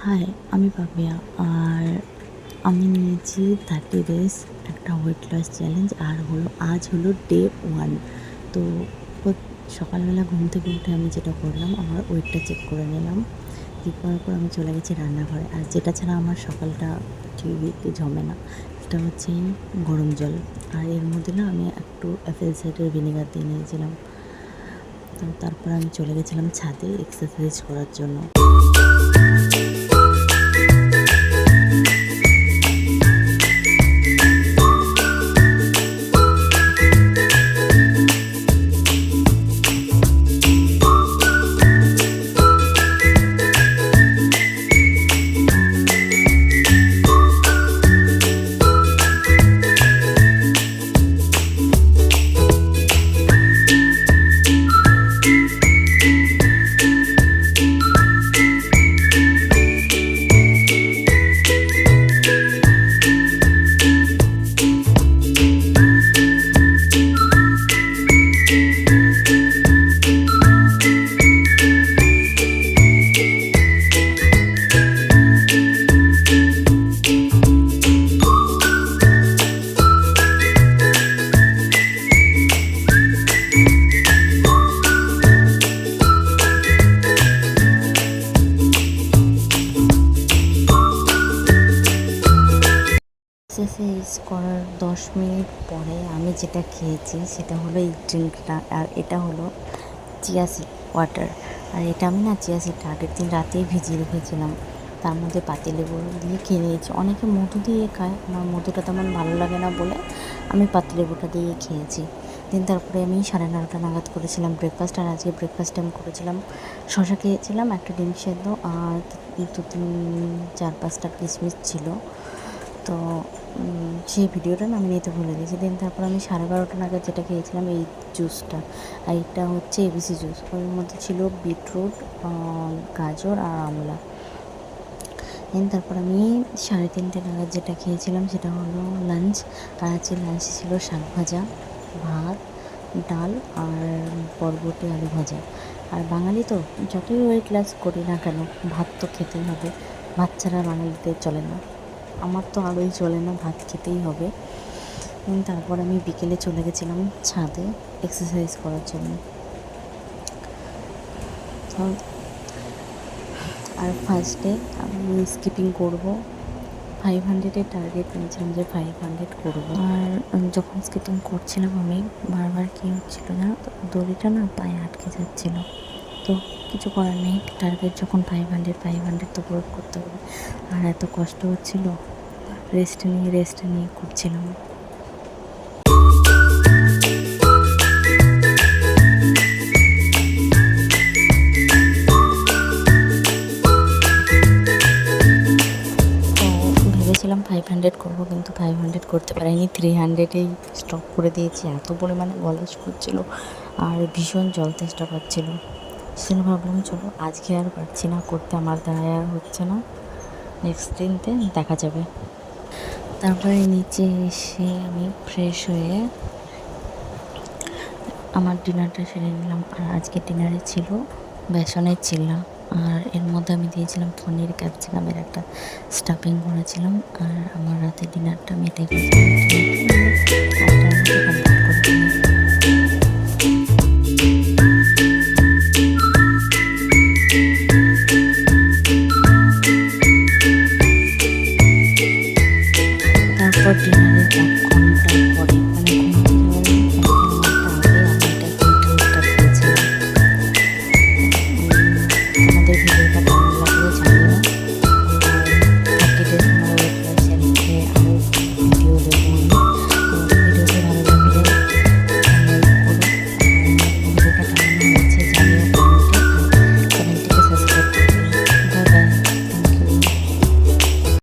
High, আমি পাপিয়া। আর আমি নিয়েছি 30 ডেজ একটা ওয়েট লস চ্যালেঞ্জ। আর আজ হলো ডে 1। তো সকালবেলা ঘুম থেকে উঠে আমি যেটা করলাম, আমার ওয়েটটা চেক করে নিলাম। চেক করার পর আমি চলে গেছি রান্নাঘরে। আর যেটা ছাড়া আমার সকালটা ঠিকই জমে না, সেটা হচ্ছে গরম জল। আর এর মধ্যে না আমি একটু অ্যাপেল সাইডার ভিনেগার দিয়ে নিয়েছিলাম। তো তারপর আমি চলে গেছিলাম ছাদে এক্সারসাইজ করার জন্য। এক্সারসাইজ করার 10 মিনিট পরে আমি যেটা খেয়েছি সেটা হলো এই ড্রিঙ্কটা। আর এটা হলো চিয়া সিড ওয়াটার। আর এটা আমি না চিয়া সিডটা আগের দিন রাতেই ভিজিয়ে রেখেছিলাম, তার মধ্যে পাতিলেবু দিয়ে খেয়ে নিয়েছি। অনেকে মধু দিয়ে খায়, আমার মধুটা তেমন ভালো লাগে না বলে আমি পাতিলেবুটা দিয়ে খেয়েছি। তারপরে আমি 9:30 নাগাদ করেছিলাম ব্রেকফাস্ট। আর আজকে ব্রেকফাস্টে আমি করেছিলাম শশা খেয়েছিলাম, একটা ডিম সেদ্ধ, আর 4-5টা কিশমিশ ছিল। তো সেই ভিডিওটা না আমি নিতে ভুলে গেছি। তারপর আমি 12:30 নাগাদ যেটা খেয়েছিলাম এই জুসটা। আর এটা হচ্ছে এবিসি জুস। ওর মধ্যে ছিল বিটরুট, গাজর আর আমলা। তারপর আমি 3:30 নাগাদ যেটা খেয়েছিলাম সেটা হলো লাঞ্চ। আর আজকে লাঞ্চে ছিল শাক ভাজা, ভাত, ডাল আর বরবটি আলু ভাজা। আর বাঙালি তো যতই ওয়েট লস করি না কেন, ভাত তো খেতেই হবে। ভাত ছাড়া বাঙালিদের চলে না। আমার তো আরোই চলে না, ভাত খেতেই হবে। তারপর আমি বিকেলে চলে গেছিলাম ছাদে এক্সারসাইজ করার জন্য। আর ফার্স্টে আমি স্কিপিং করব। 500-এর টার্গেট নিয়েছিলাম যে 500 করব। আর যখন স্কিপিং করছিলাম আমি বারবার কী হচ্ছিলো জানো তো, দড়িটা না পায়ে আটকে যাচ্ছিলো। তো কিছু করার নেই, টার্গেট যখন 500 তো পুরো করতে হবে। আর এত কষ্ট হচ্ছিলো, রেস্ট নিয়ে করছিলাম। ভেবেছিলাম 500 করবো, কিন্তু 500 করতে পারিনি। 300-এই স্টপ করে দিয়েছি। এত পরিমাণে গলা করছিল আর ভীষণ জল তেষ্টা পাচ্ছিল। সেজন্য ভাবলাম চলো আজকে আর পারছি না করতে, আমার দ্বারা আর হচ্ছে না, নেক্সট দিনতে দেখা যাবে। তারপরে নিচে এসে আমি ফ্রেশ হয়ে আমার ডিনারটা সেরে নিলাম। আর আজকে ডিনারে ছিল বেসনের চিল্লা। আর এর মধ্যে আমি দিয়েছিলাম পনির ক্যাপসিকামের একটা স্টাফিং করেছিলাম। আর আমার রাতে ডিনারটা আমি দেখেছিলাম 8টার মধ্যে কমপ্লিট করে দিই।